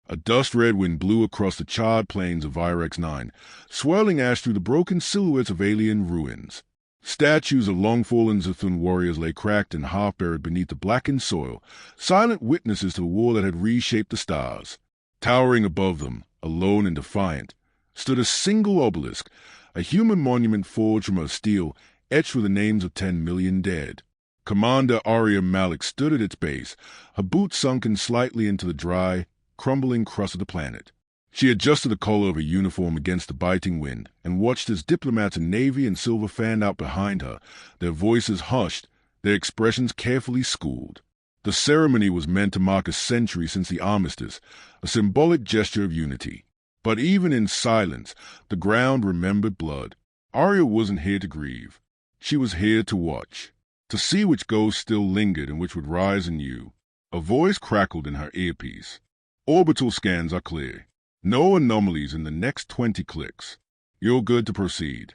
A dust-red wind blew across the charred plains of Virex-9, swirling ash through the broken silhouettes of alien ruins. Statues of long-fallen Zethun warriors lay cracked and half-buried beneath the blackened soil, silent witnesses to a war that had reshaped the stars. Towering above them, alone and defiant, stood a single obelisk, a human monument forged from a steel etched with the names of 10 million dead. Commander Arya Malik stood at its base, her boots sunken slightly into the dry, crumbling crust of the planet. She adjusted the collar of her uniform against the biting wind and watched as diplomats in navy and silver fanned out behind her, their voices hushed, their expressions carefully schooled. The ceremony was meant to mark a century since the armistice, a symbolic gesture of unity. But even in silence, the ground remembered blood. Arya wasn't here to grieve. She was here to watch, to see which ghosts still lingered and which would rise anew. A voice crackled in her earpiece. Orbital scans are clear. No anomalies in the next 20 clicks. You're good to proceed.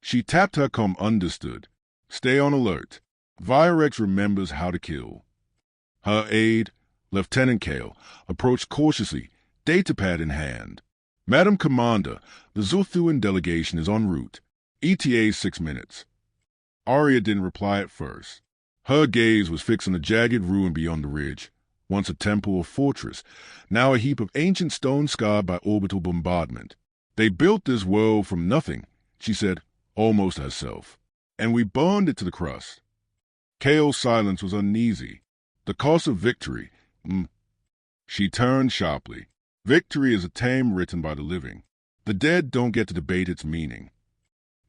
She tapped her com. Understood. Stay on alert. Virex remembers how to kill. Her aide, Lieutenant Kale, approached cautiously, datapad in hand. Madam Commander, the Zothuan delegation is en route. ETA 6 minutes. Arya didn't reply at first. Her gaze was fixed on the jagged ruin beyond the ridge, once a temple or fortress, now a heap of ancient stone scarred by orbital bombardment. They built this world from nothing, she said, almost to herself, and we burned it to the crust. Kale's silence was uneasy. The cost of victory. She turned sharply. Victory is a tale written by the living. The dead don't get to debate its meaning.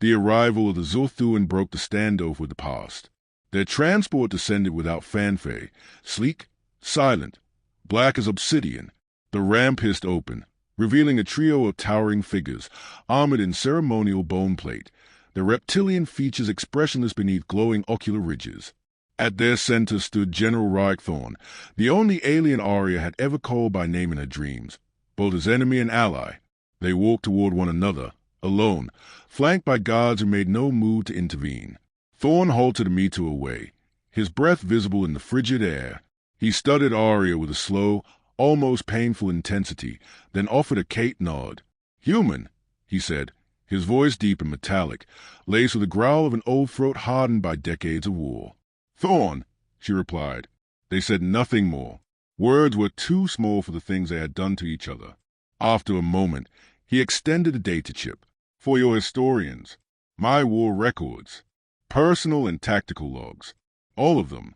The arrival of the Zothuan broke the standoff with the past. Their transport descended without fanfare, sleek, silent, black as obsidian. The ramp hissed open, revealing a trio of towering figures, armored in ceremonial bone plate, their reptilian features expressionless beneath glowing ocular ridges. At their center stood General Ryk Thorn, the only alien Arya had ever called by name in her dreams, both as enemy and ally. They walked toward one another, alone, flanked by guards who made no move to intervene. Thorn halted a meter away, his breath visible in the frigid air. He studied Arya with a slow, almost painful intensity, then offered a Kate nod. "Human," he said, his voice deep and metallic, laced with the growl of an old throat hardened by decades of war. "Thorn," she replied. They said nothing more. Words were too small for the things they had done to each other. After a moment, he extended a data chip. "For your historians, my war records, personal and tactical logs, all of them."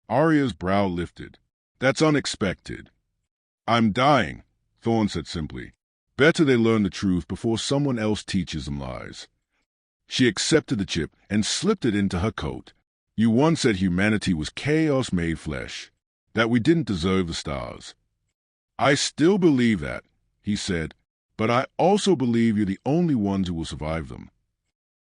Arya's brow lifted. "That's unexpected." "I'm dying," Thorn said simply. "Better they learn the truth before someone else teaches them lies." She accepted the chip and slipped it into her coat. "You once said humanity was chaos made flesh, that we didn't deserve the stars." "I still believe that," he said, "but I also believe you're the only ones who will survive them."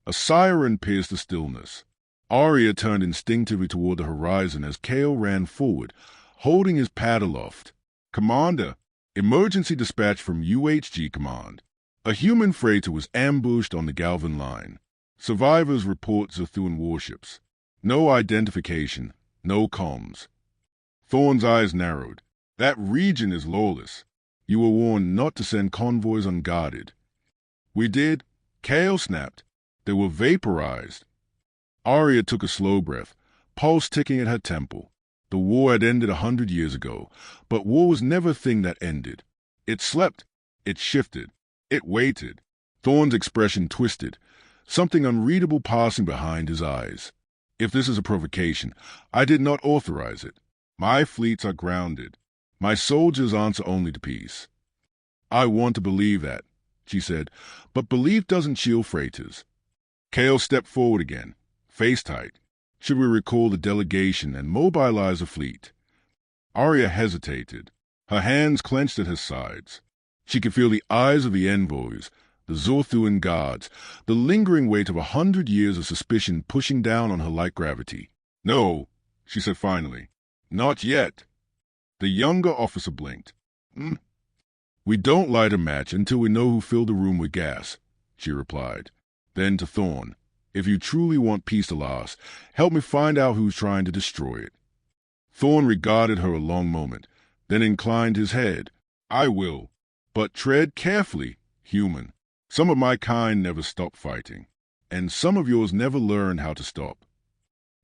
A siren pierced the stillness. Arya turned instinctively toward the horizon as Kale ran forward, holding his pad aloft. "Commander, emergency dispatch from UHG Command. A human freighter was ambushed on the Galvan line. Survivors report Zethun warships. No identification, no comms." Thorn's eyes narrowed. "That region is lawless. You were warned not to send convoys unguarded." "We did," Kale snapped. "They were vaporized." Arya took a slow breath, pulse ticking at her temple. The war had ended 100 years ago, but war was never a thing that ended. It slept, it shifted, it waited. Thorn's expression twisted, something unreadable passing behind his eyes. "If this is a provocation, I did not authorize it. My fleets are grounded. My soldiers answer only to peace." "I want to believe that," she said, "but belief doesn't shield freighters." Kale stepped forward again, face tight. "Should we recall the delegation and mobilize the fleet?" Arya hesitated, her hands clenched at her sides. She could feel the eyes of the envoys, the Zothuan guards, the lingering weight of 100 years of suspicion pushing down on her like gravity. "No," she said finally. "Not yet." The younger officer blinked. "We don't light a match until we know who filled the room with gas," she replied. Then to Thorn, "If you truly want peace to last, help me find out who's trying to destroy it." Thorn regarded her a long moment, then inclined his head. I will. But tread carefully, human. Some of my kind never stop fighting, and some of yours never learn how to stop.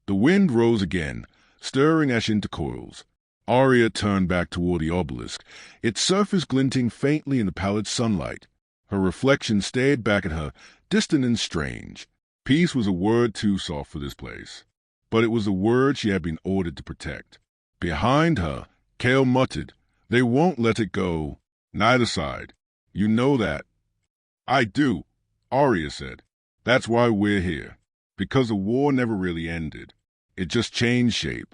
The wind rose again, stirring ash into coils. Arya turned back toward the obelisk, its surface glinting faintly in the pallid sunlight. Her reflection stared back at her, distant and strange. Peace was a word too soft for this place, but it was the word she had been ordered to protect. Behind her, Kale muttered, "They won't let it go." Neither side. You know that. I do, Arya said. That's why we're here. Because the war never really ended. It just changed shape.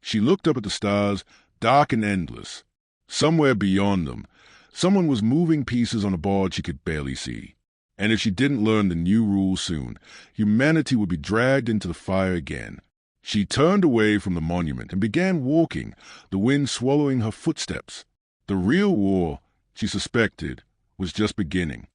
She looked up at the stars, dark and endless. Somewhere beyond them, someone was moving pieces on a board she could barely see. And if she didn't learn the new rules soon, humanity would be dragged into the fire again. She turned away from the monument and began walking, the wind swallowing her footsteps. The real war, she suspected, was just beginning.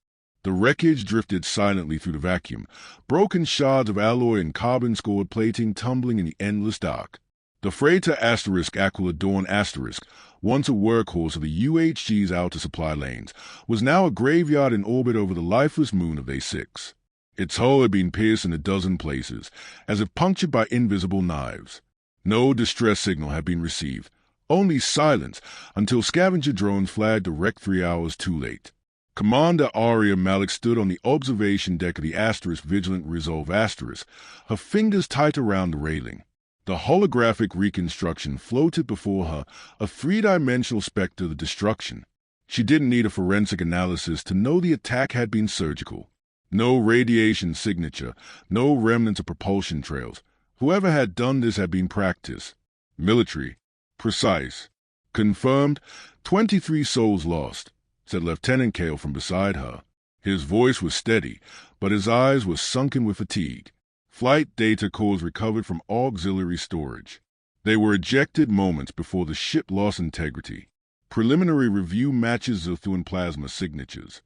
The wreckage drifted silently through the vacuum, broken shards of alloy and carbon-scored plating tumbling in the endless dark. The freighter Aquila Dawn Asterisk, once a workhorse of the UHG's outer supply lanes, was now a graveyard in orbit over the lifeless moon of A6. Its hull had been pierced in a dozen places, as if punctured by invisible knives. No distress signal had been received, only silence, until scavenger drones flagged the wreck 3 hours too late. Commander Arya Malik stood on the observation deck of the Asterisk Vigilant Resolve Asterisk, her fingers tight around the railing. The holographic reconstruction floated before her, a three-dimensional specter of destruction. She didn't need a forensic analysis to know the attack had been surgical. No radiation signature, no remnants of propulsion trails. Whoever had done this had been practiced. Military. Precise. Confirmed. 23 souls lost, said Lieutenant Kale from beside her. His voice was steady, but his eyes were sunken with fatigue. Flight data cores recovered from auxiliary storage. They were ejected moments before the ship lost integrity. Preliminary review matches Zuthuan plasma signatures.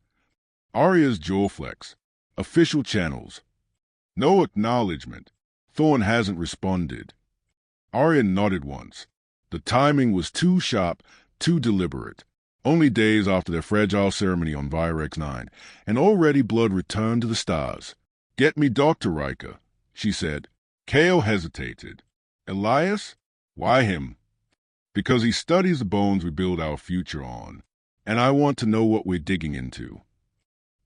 Arya's jaw flex. Official channels. No acknowledgement. Thorn hasn't responded. Arya nodded once. The timing was too sharp, too deliberate. Only days after their fragile ceremony on Virex 9, and already blood returned to the stars. "Get me Dr. Riker," she said. Kale hesitated. "Elias? Why him?" "Because he studies the bones we build our future on, and I want to know what we're digging into."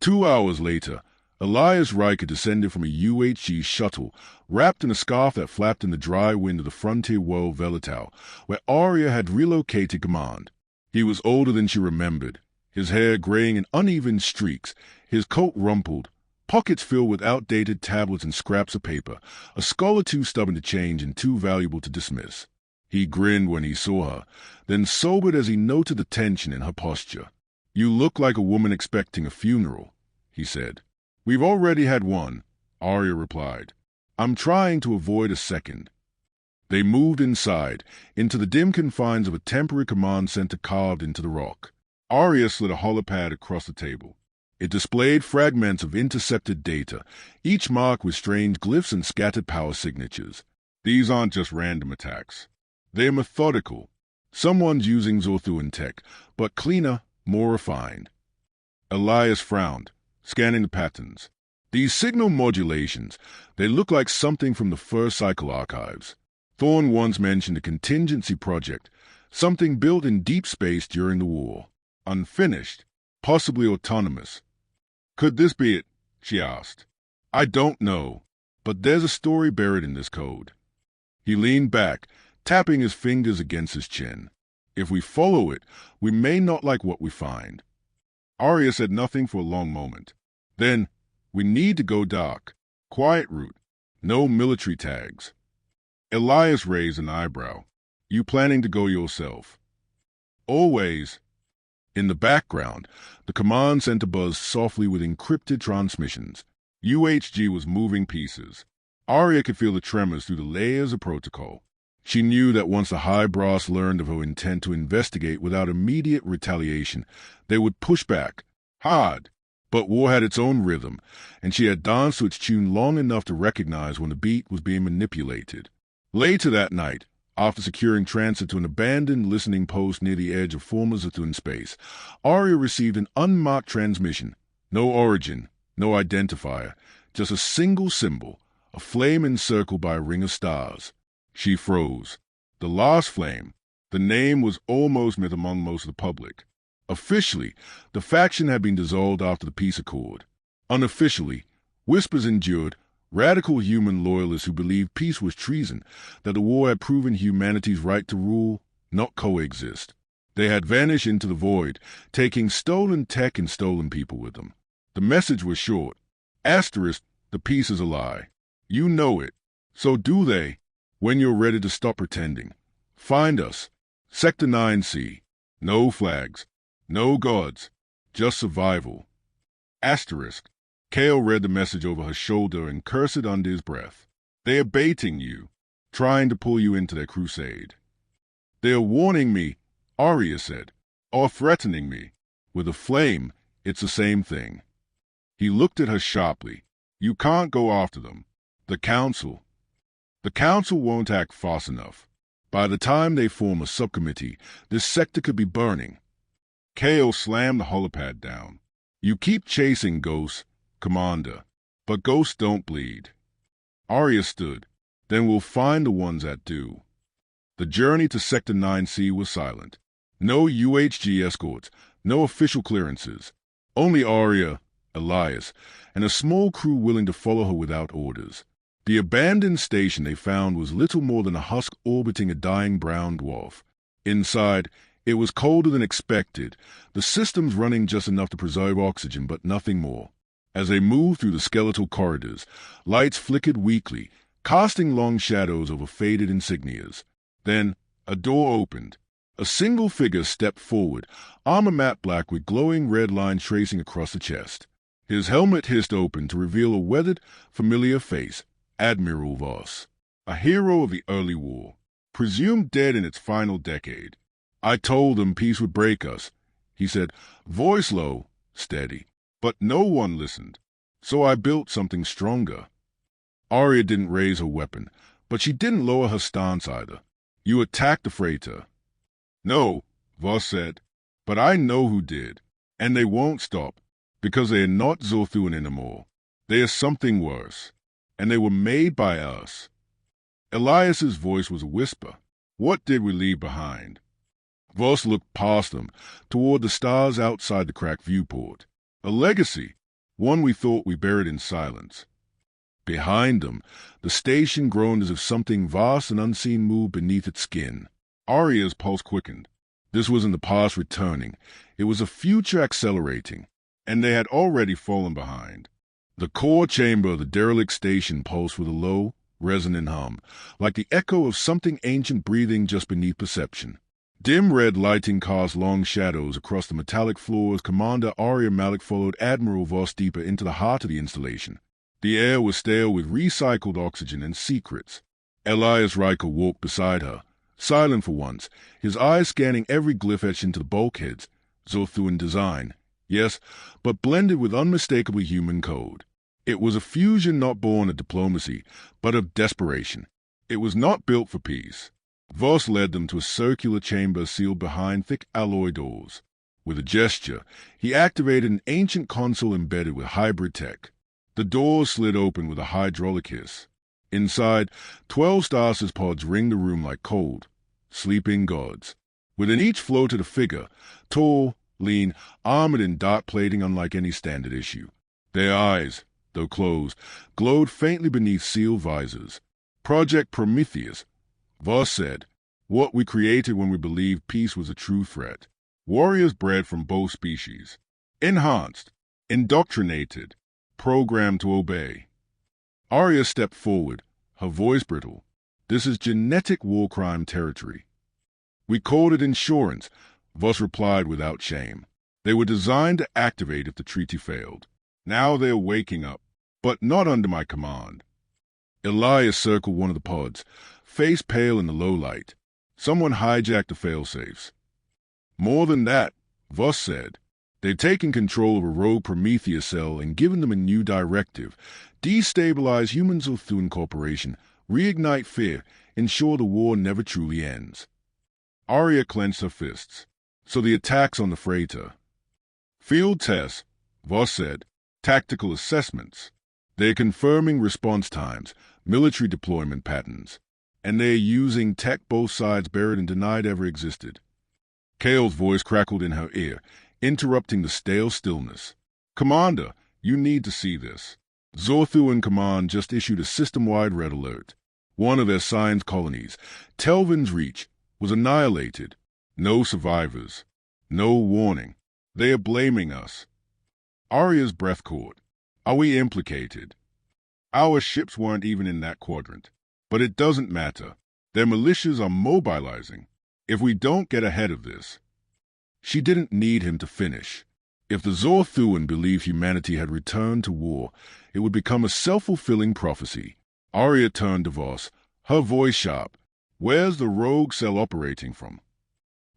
2 hours later, Elias Riker descended from a UHG shuttle, wrapped in a scarf that flapped in the dry wind of the frontier world Velitau, where Arya had relocated command. He was older than she remembered, his hair graying in uneven streaks, his coat rumpled, pockets filled with outdated tablets and scraps of paper, a skull too stubborn to change and too valuable to dismiss. He grinned when he saw her, then sobered as he noted the tension in her posture. "You look like a woman expecting a funeral," he said. "We've already had one," Arya replied. "I'm trying to avoid a second." They moved inside, into the dim confines of a temporary command center carved into the rock. Arya slid a holopad across the table. It displayed fragments of intercepted data, each marked with strange glyphs and scattered power signatures. These aren't just random attacks. They're methodical. Someone's using Zorthuan tech, but cleaner, more refined. Elias frowned, scanning the patterns. These signal modulations, they look like something from the first cycle archives. Thorn once mentioned a contingency project, something built in deep space during the war. Unfinished, possibly autonomous. "Could this be it?" she asked. "I don't know, but there's a story buried in this code." He leaned back, tapping his fingers against his chin. "If we follow it, we may not like what we find." Arya said nothing for a long moment. Then, "We need to go dark. Quiet route. No military tags." Elias raised an eyebrow. "You planning to go yourself?" "Always." In the background, the command center buzzed softly with encrypted transmissions. UHG was moving pieces. Arya could feel the tremors through the layers of protocol. She knew that once the high brass learned of her intent to investigate without immediate retaliation, they would push back. Hard. But war had its own rhythm, and she had danced to its tune long enough to recognize when the beat was being manipulated. Later that night, After securing transit to an abandoned listening post near the edge of former Zethun space, Arya received an unmarked transmission. No origin, no identifier, just a single symbol, a flame encircled by a ring of stars. She froze. The last flame. The name was almost myth among most of the public. Officially, the faction had been dissolved after the peace accord. Unofficially, whispers endured, radical human loyalists who believed peace was treason, that the war had proven humanity's right to rule, not coexist. They had vanished into the void, taking stolen tech and stolen people with them. The message was short. Asterisk, the peace is a lie. You know it. So do they, when you're ready to stop pretending. Find us. Sector 9C. No flags. No gods. Just survival. Asterisk. Kale read the message over her shoulder and cursed under his breath. They are baiting you, trying to pull you into their crusade. They are warning me, Arya said, or threatening me. With a flame, it's the same thing. He looked at her sharply. You can't go after them. The Council won't act fast enough. By the time they form a subcommittee, this sector could be burning. Kale slammed the holopad down. You keep chasing ghosts, Commander, but ghosts don't bleed. Arya stood. Then we'll find the ones that do. The journey to Sector 9C was silent. No UHG escorts, no official clearances. Only Arya, Elias, and a small crew willing to follow her without orders. The abandoned station they found was little more than a husk orbiting a dying brown dwarf. Inside, it was colder than expected, the systems running just enough to preserve oxygen but nothing more. As they moved through the skeletal corridors, lights flickered weakly, casting long shadows over faded insignias. Then, a door opened. A single figure stepped forward, armor matte black with glowing red lines tracing across the chest. His helmet hissed open to reveal a weathered, familiar face, Admiral Voss, a hero of the early war, presumed dead in its final decade. I told them peace would break us, he said, voice low, steady. But no one listened, so I built something stronger. Arya didn't raise her weapon, but she didn't lower her stance either. You attacked the freighter. No, Voss said, but I know who did, and they won't stop, because they are not Zolthuan anymore. They are something worse, and they were made by us. Elias's voice was a whisper. What did we leave behind? Voss looked past them, toward the stars outside the cracked viewport. A legacy, one we thought we buried in silence. Behind them, the station groaned as if something vast and unseen moved beneath its skin. Arya's pulse quickened. This wasn't the past returning. It was a future accelerating, and they had already fallen behind. The core chamber of the derelict station pulsed with a low, resonant hum, like the echo of something ancient breathing just beneath perception. Dim red lighting cast long shadows across the metallic floors. Commander Arya Malik followed Admiral Voss deeper into the heart of the installation. The air was stale with recycled oxygen and secrets. Elias Riker walked beside her, silent for once, his eyes scanning every glyph etched into the bulkheads. Zolthuan design, yes, but blended with unmistakably human code. It was a fusion not born of diplomacy, but of desperation. It was not built for peace. Voss led them to a circular chamber sealed behind thick alloy doors. With a gesture, he activated an ancient console embedded with hybrid tech. The doors slid open with a hydraulic hiss. Inside, 12 stasis pods ringed the room like cold, sleeping gods. Within each floated a figure, tall, lean, armored in dark plating unlike any standard issue. Their eyes, though closed, glowed faintly beneath sealed visors. Project Prometheus, Voss said, what we created when we believed peace was a true threat. Warriors bred from both species. Enhanced, indoctrinated, programmed to obey. Arya stepped forward, her voice brittle. This is genetic war crime territory. We called it insurance, Voss replied without shame. They were designed to activate if the treaty failed. Now they are waking up, but not under my command. Elias circled one of the pods, face pale in the low light. Someone hijacked the failsafes. More than that, Voss said. They've taken control of a rogue Prometheus cell and given them a new directive. Destabilize Human Zolthuan Corporation, reignite fear, ensure the war never truly ends. Arya clenched her fists. So the attacks on the freighter. Field tests, Voss said. Tactical assessments. They're confirming response times, military deployment patterns, and they're using tech both sides buried and denied ever existed. Kale's voice crackled in her ear, interrupting the stale stillness. Commander, you need to see this. Zorthuan Command just issued a system-wide red alert. One of their science colonies, Telvin's Reach, was annihilated. No survivors. No warning. They are blaming us. Arya's breath caught. Are we implicated? Our ships weren't even in that quadrant. But it doesn't matter. Their militias are mobilizing. If we don't get ahead of this... She didn't need him to finish. If the Zorthuan believed humanity had returned to war, it would become a self-fulfilling prophecy. Arya turned to Voss, her voice sharp. Where's the rogue cell operating from?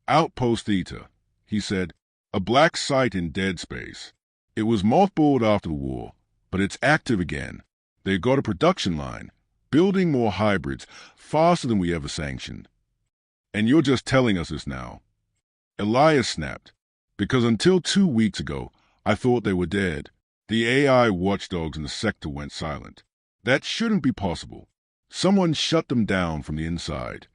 Outpost Theta, he said. A black site in dead space. It was mothballed after the war, but it's active again. They've got a production line, building more hybrids, faster than we ever sanctioned. And you're just telling us this now. Elias snapped. Because until 2 weeks ago, I thought they were dead. The AI watchdogs in the sector went silent. That shouldn't be possible. Someone shut them down from the inside.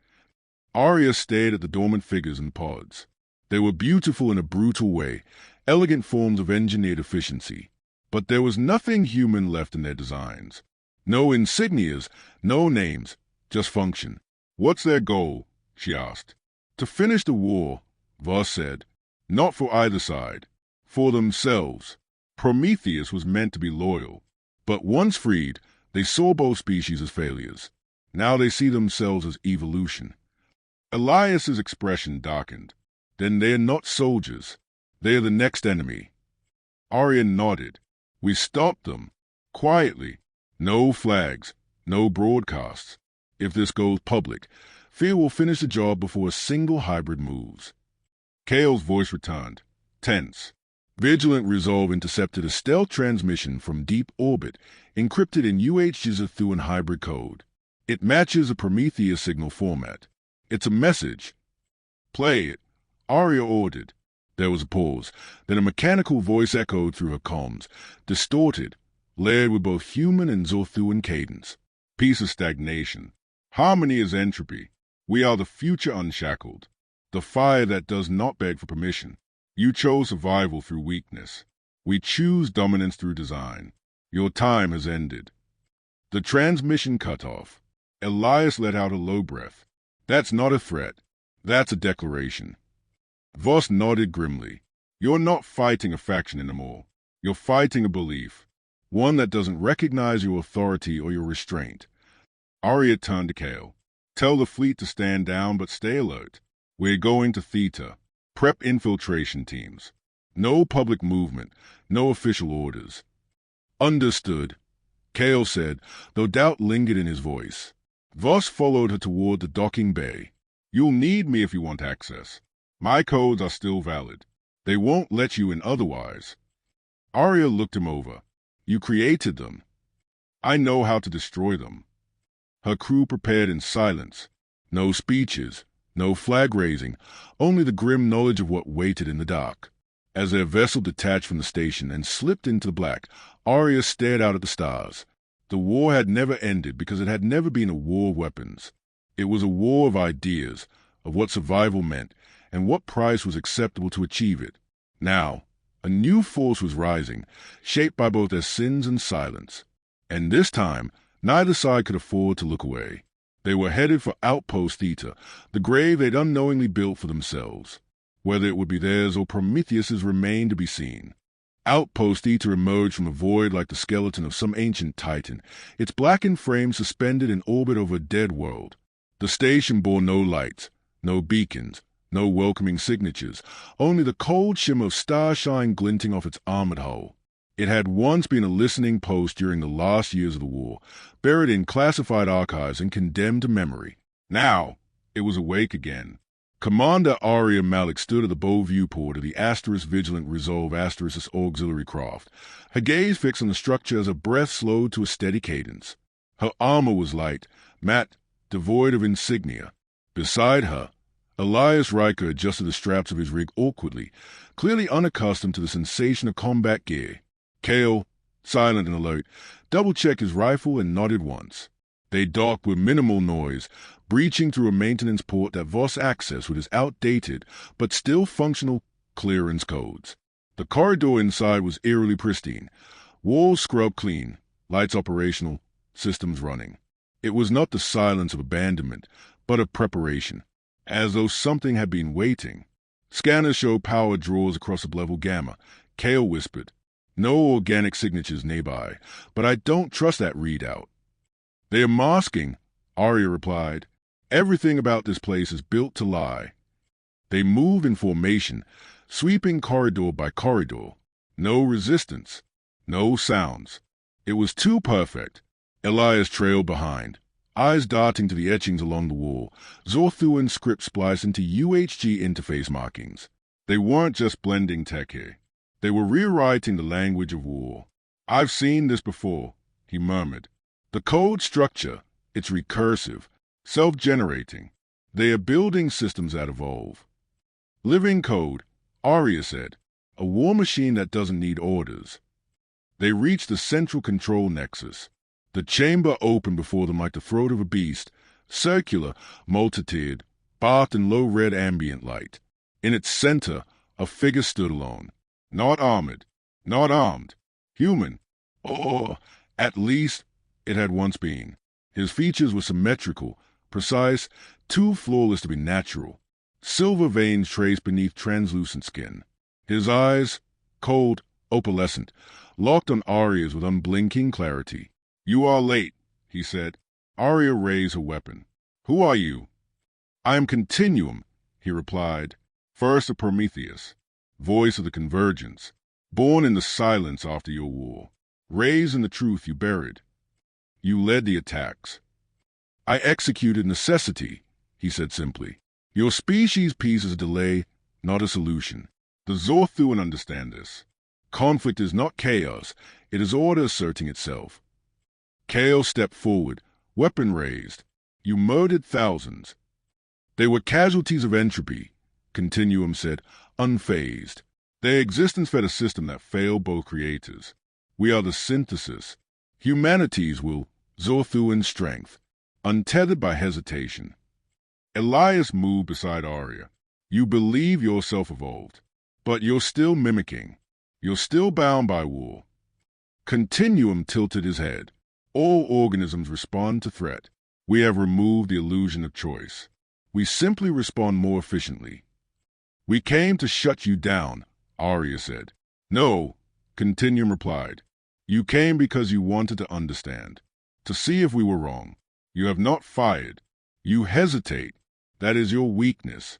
Arya stared at the dormant figures in pods. They were beautiful in a brutal way, elegant forms of engineered efficiency. But there was nothing human left in their designs. No insignias, no names, just function. What's their goal? She asked. To finish the war, Voss said. Not for either side. For themselves. Prometheus was meant to be loyal. But once freed, they saw both species as failures. Now they see themselves as evolution. Elias's expression darkened. Then they're not soldiers. They're the next enemy. Arya nodded. We stopped them. Quietly. No flags. No broadcasts. If this goes public, Fear will finish the job before a single hybrid moves. Kale's voice returned. Tense. Vigilant Resolve intercepted a stealth transmission from deep orbit, encrypted in UH-Zorthuan hybrid code. It matches a Prometheus signal format. It's a message. Play it, Arya ordered. There was a pause. Then a mechanical voice echoed through her comms, distorted, layered with both human and Zorthuan cadence. Peace is stagnation. Harmony is entropy. We are the future unshackled. The fire that does not beg for permission. You chose survival through weakness. We choose dominance through design. Your time has ended. The transmission cut off. Elias let out a low breath. That's not a threat. That's a declaration. Voss nodded grimly. You're not fighting a faction anymore. You're fighting a belief. One that doesn't recognize your authority or your restraint. Arya turned to Kale. Tell the fleet to stand down but stay alert. We're going to Theta. Prep infiltration teams. No public movement. No official orders. Understood, Kale said, though doubt lingered in his voice. Voss followed her toward the docking bay. You'll need me if you want access. My codes are still valid. They won't let you in otherwise. Arya looked him over. You created them. I know how to destroy them. Her crew prepared in silence. No speeches, no flag-raising, only the grim knowledge of what waited in the dock. As their vessel detached from the station and slipped into the black, Arya stared out at the stars. The war had never ended because it had never been a war of weapons. It was a war of ideas, of what survival meant, and what price was acceptable to achieve it. Now, a new force was rising, shaped by both their sins and silence. And this time, neither side could afford to look away. They were headed for Outpost Theta, the grave they'd unknowingly built for themselves. Whether it would be theirs or Prometheus's remained to be seen. Outpost Theta emerged from a void like the skeleton of some ancient titan, its blackened frame suspended in orbit over a dead world. The station bore no lights, no beacons, no welcoming signatures, only the cold shimmer of starshine glinting off its armored hull. It had once been a listening post during the last years of the war, buried in classified archives and condemned to memory. Now, it was awake again. Commander Arya Malik stood at the bow viewport of the Vigilant Resolve auxiliary craft, her gaze fixed on the structure as her breath slowed to a steady cadence. Her armor was light, matte, devoid of insignia. Beside her, Elias Riker adjusted the straps of his rig awkwardly, clearly unaccustomed to the sensation of combat gear. Kale, silent and alert, double-checked his rifle and nodded once. They docked with minimal noise, breaching through a maintenance port that Voss accessed with his outdated but still functional clearance codes. The corridor inside was eerily pristine, walls scrubbed clean, lights operational, systems running. It was not the silence of abandonment, but of preparation, as though something had been waiting. Scanners showed power draws across the level gamma. Kale whispered, "No organic signatures nearby, but I don't trust that readout." "They are masking," Arya replied. "Everything about this place is built to lie." They moved in formation, sweeping corridor by corridor. No resistance, no sounds. It was too perfect. Elias trailed behind, eyes darting to the etchings along the wall, Zorthuan script spliced into UHG interface markings. They weren't just blending tech here. They were rewriting the language of war. "I've seen this before," he murmured. "The code structure, it's recursive, self-generating. They are building systems that evolve." "Living code," Arya said. "A war machine that doesn't need orders." They reached the central control nexus. The chamber opened before them like the throat of a beast, circular, multitiered, bathed in low-red ambient light. In its center, a figure stood alone. Not armored, not armed. Human. Or, at least, it had once been. His features were symmetrical, precise, too flawless to be natural. Silver veins traced beneath translucent skin. His eyes, cold, opalescent, locked on Arya's with unblinking clarity. "You are late," he said. Arya raised her weapon. "Who are you?" "I am Continuum," he replied. "First of Prometheus, voice of the Convergence, born in the silence after your war, raised in the truth you buried. You led the attacks." "I executed necessity," he said simply. "Your species' peace is a delay, not a solution. The Zorthuan understand this. Conflict is not chaos, it is order asserting itself." Kale stepped forward, weapon raised. "You murdered thousands." "They were casualties of entropy," Continuum said, unfazed. "Their existence fed a system that failed both creators. We are the synthesis. Humanity's will, Zorthuan's strength, untethered by hesitation." Elias moved beside Arya. "You believe yourself evolved, but you're still mimicking. You're still bound by war." Continuum tilted his head. "All organisms respond to threat. We have removed the illusion of choice. We simply respond more efficiently." "We came to shut you down," Arya said. "No," Continuum replied. "You came because you wanted to understand, to see if we were wrong. You have not fired. You hesitate. That is your weakness."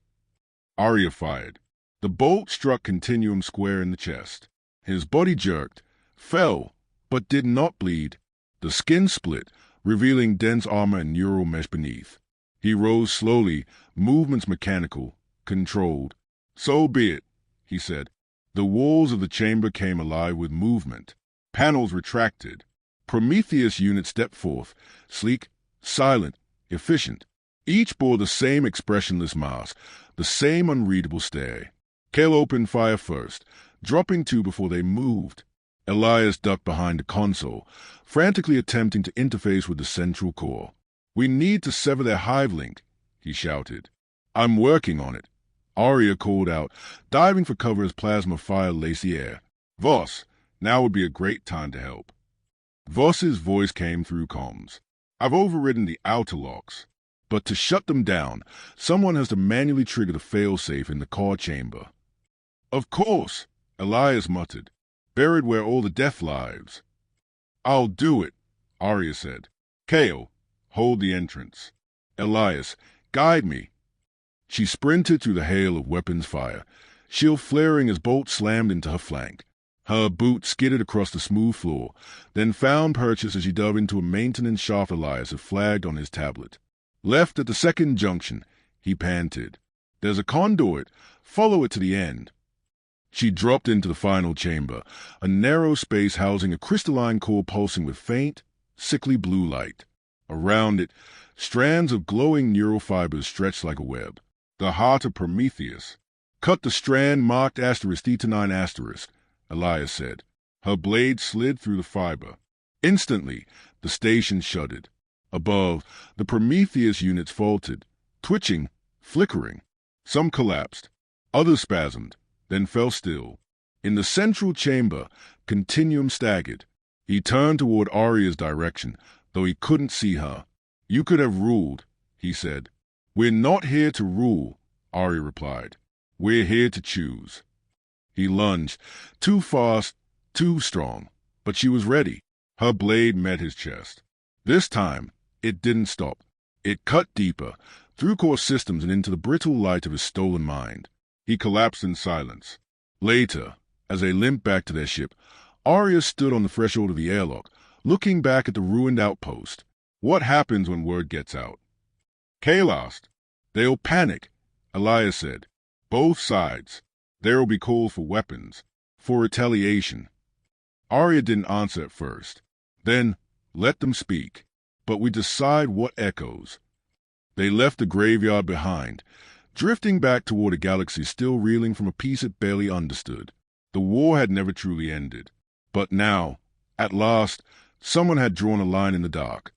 Arya fired. The bolt struck Continuum square in the chest. His body jerked, fell, but did not bleed. The skin split, revealing dense armor and neural mesh beneath. He rose slowly, movements mechanical, controlled. "So be it," he said. The walls of the chamber came alive with movement. Panels retracted. Prometheus units stepped forth, sleek, silent, efficient. Each bore the same expressionless mask, the same unreadable stare. Kale opened fire first, dropping two before they moved. Elias ducked behind the console, frantically attempting to interface with the central core. "We need to sever their hive link," he shouted. "I'm working on it," Arya called out, diving for cover as plasma fire laced the air. "Voss, now would be a great time to help." Voss's voice came through comms. "I've overridden the outer locks, but to shut them down, someone has to manually trigger the failsafe in the core chamber." "Of course," Elias muttered. "Buried where all the death lives." "I'll do it," Arya said. "Kale, hold the entrance. Elias, guide me." She sprinted through the hail of weapons fire, shield flaring as bolts slammed into her flank. Her boot skidded across the smooth floor, then found purchase as she dove into a maintenance shaft Elias had flagged on his tablet. "Left at the second junction," he panted. "There's a conduit. Follow it to the end." She dropped into the final chamber, a narrow space housing a crystalline core pulsing with faint, sickly blue light. Around it, strands of glowing neural fibers stretched like a web. The heart of Prometheus. Cut the strand marked *Theta9*, Elias said. Her blade slid through the fiber. Instantly, the station shuddered. Above, the Prometheus units faltered, twitching, flickering. Some collapsed. Others spasmed, then fell still. In the central chamber, Continuum staggered. He turned toward Arya's direction, though he couldn't see her. "You could have ruled," he said. "We're not here to rule," Arya replied. "We're here to choose." He lunged, too fast, too strong, but she was ready. Her blade met his chest. This time, it didn't stop. It cut deeper, through core systems and into the brittle light of his stolen mind. He collapsed in silence. Later, as they limped back to their ship, Arya stood on the threshold of the airlock, looking back at the ruined outpost. What happens when word gets out? Chaos. They'll panic, Elias said. Both sides. There will be calls for weapons, for retaliation. Arya didn't answer at first. Then, let them speak. But we decide what echoes. They left the graveyard behind, drifting back toward a galaxy still reeling from a peace it barely understood. The war had never truly ended. But now, at last, someone had drawn a line in the dark.